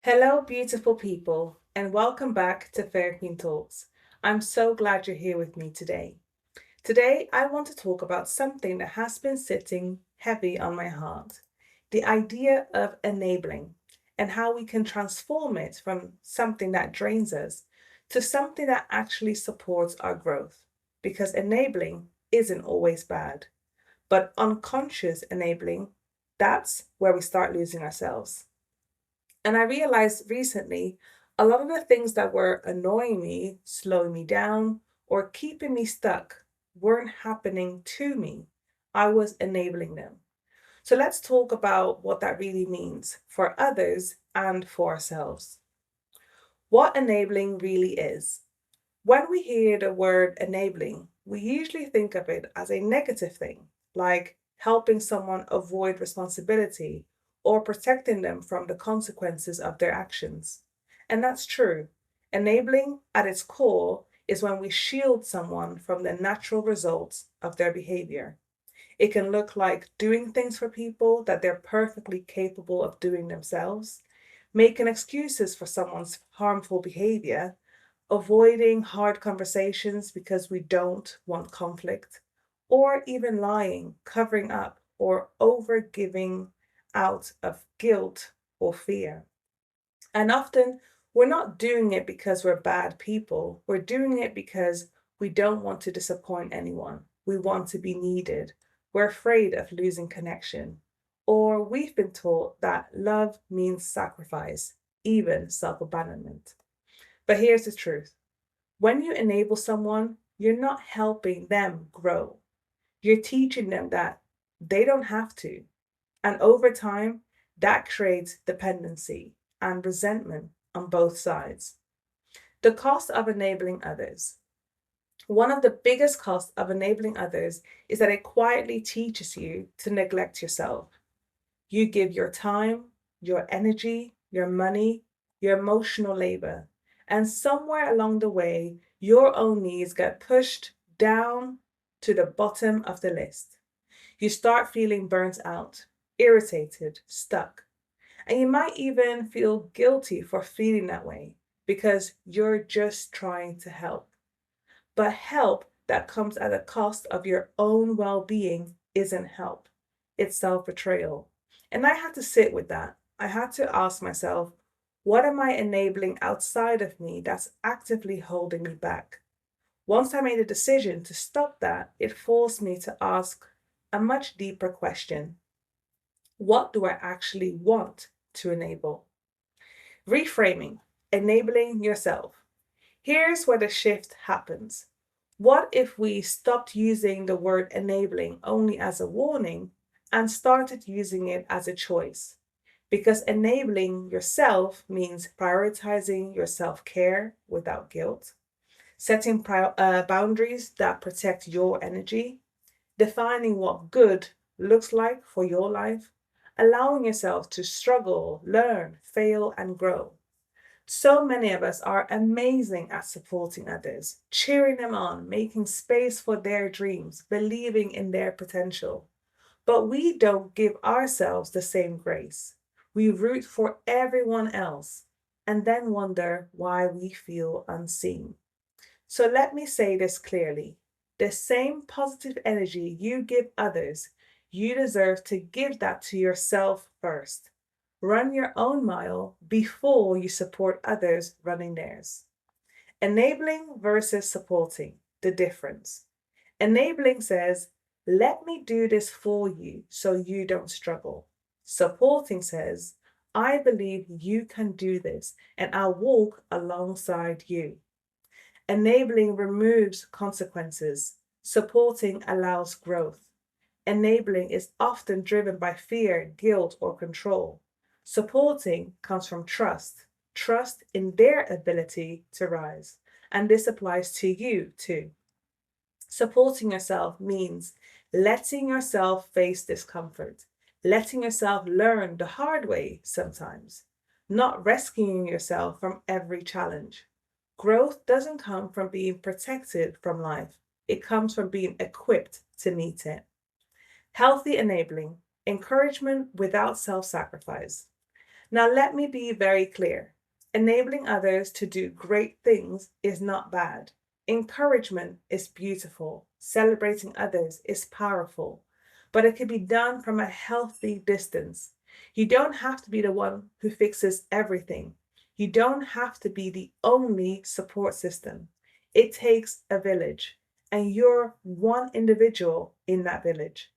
Hello, beautiful people, and welcome back to Fairyqueen Talks. I'm so glad you're here with me today. Today, I want to talk about something that has been sitting heavy on my heart, the idea of enabling and how we can transform it from something that drains us to something that actually supports our growth. Because enabling isn't always bad, but unconscious enabling, that's where we start losing ourselves. And I realized recently a lot of the things that were annoying me, slowing me down, or keeping me stuck weren't happening to me. I was enabling them. So let's talk about what that really means for others and for ourselves. What enabling really is. When we hear the word enabling, we usually think of it as a negative thing, like helping someone avoid responsibility or protecting them from the consequences of their actions. And that's true. Enabling at its core is when we shield someone from the natural results of their behavior. It can look like doing things for people that they're perfectly capable of doing themselves, making excuses for someone's harmful behavior, avoiding hard conversations because we don't want conflict, or even lying, covering up, or over giving out of guilt or fear. And often we're not doing it because we're bad people. We're doing it because we don't want to disappoint anyone. We want to be needed. We're afraid of losing connection. Or we've been taught that love means sacrifice, even self abandonment. But here's the truth: when you enable someone, you're not helping them grow. You're teaching them that they don't have to. And over time, that creates dependency and resentment on both sides. The cost of enabling others. One of the biggest costs of enabling others is that it quietly teaches you to neglect yourself. You give your time, your energy, your money, your emotional labor, and somewhere along the way, your own needs get pushed down to the bottom of the list. You start feeling burnt out, irritated, stuck, and you might even feel guilty for feeling that way because you're just trying to help. But help that comes at the cost of your own well being isn't help, it's self betrayal. And I had to sit with that. I had to ask myself, what am I enabling outside of me that's actively holding me back? Once I made a decision to stop that, it forced me to ask a much deeper question: what do I actually want to enable? Reframing, enabling yourself. Here's where the shift happens. What if we stopped using the word enabling only as a warning and started using it as a choice? Because enabling yourself means prioritizing your self care without guilt, setting boundaries that protect your energy, defining what good looks like for your life, allowing yourself to struggle, learn, fail, and grow. So many of us are amazing at supporting others, cheering them on, making space for their dreams, believing in their potential. But we don't give ourselves the same grace. We root for everyone else and then wonder why we feel unseen. So let me say this clearly: the same positive energy you give others, you deserve to give that to yourself first. Run your own mile before you support others running theirs. Enabling versus supporting, the difference. Enabling says, let me do this for you so you don't struggle. Supporting says, I believe you can do this and I'll walk alongside you. Enabling removes consequences. Supporting allows growth. Enabling is often driven by fear, guilt, or control. Supporting comes from trust, trust in their ability to rise. And this applies to you too. Supporting yourself means letting yourself face discomfort, letting yourself learn the hard way sometimes, not rescuing yourself from every challenge. Growth doesn't come from being protected from life, it comes from being equipped to meet it. Healthy enabling, encouragement without self sacrifice. Now, let me be very clear. Enabling others to do great things is not bad. Encouragement is beautiful. Celebrating others is powerful. But it can be done from a healthy distance. You don't have to be the one who fixes everything. You don't have to be the only support system. It takes a village, and you're one individual in that village.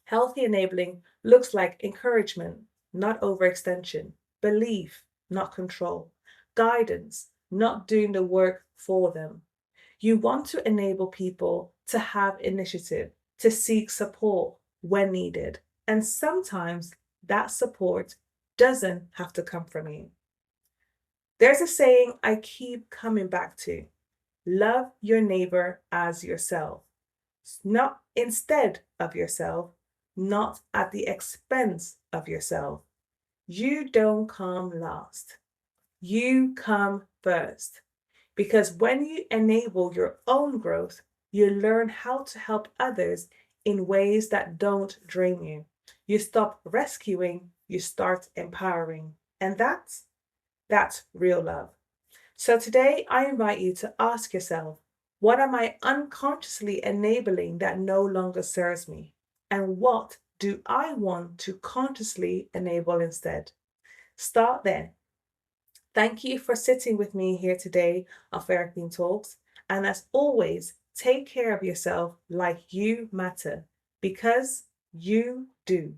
Healthy enabling looks like encouragement, not overextension, belief, not control, guidance, not doing the work for them. You want to enable people to have initiative, to seek support when needed. And sometimes that support doesn't have to come from you. There's a saying I keep coming back to: love your neighbor as yourself, not instead of yourself, not at the expense of yourself. You don't come last. You come first. Because when you enable your own growth, you learn how to help others in ways that don't drain you. You stop rescuing, you start empowering. And that's real love. So today I invite you to ask yourself, what am I unconsciously enabling that no longer serves me? And what do I want to consciously enable instead? Start there. Thank you for sitting with me here today on Fairyqueen Talks. And as always, take care of yourself like you matter, because you do.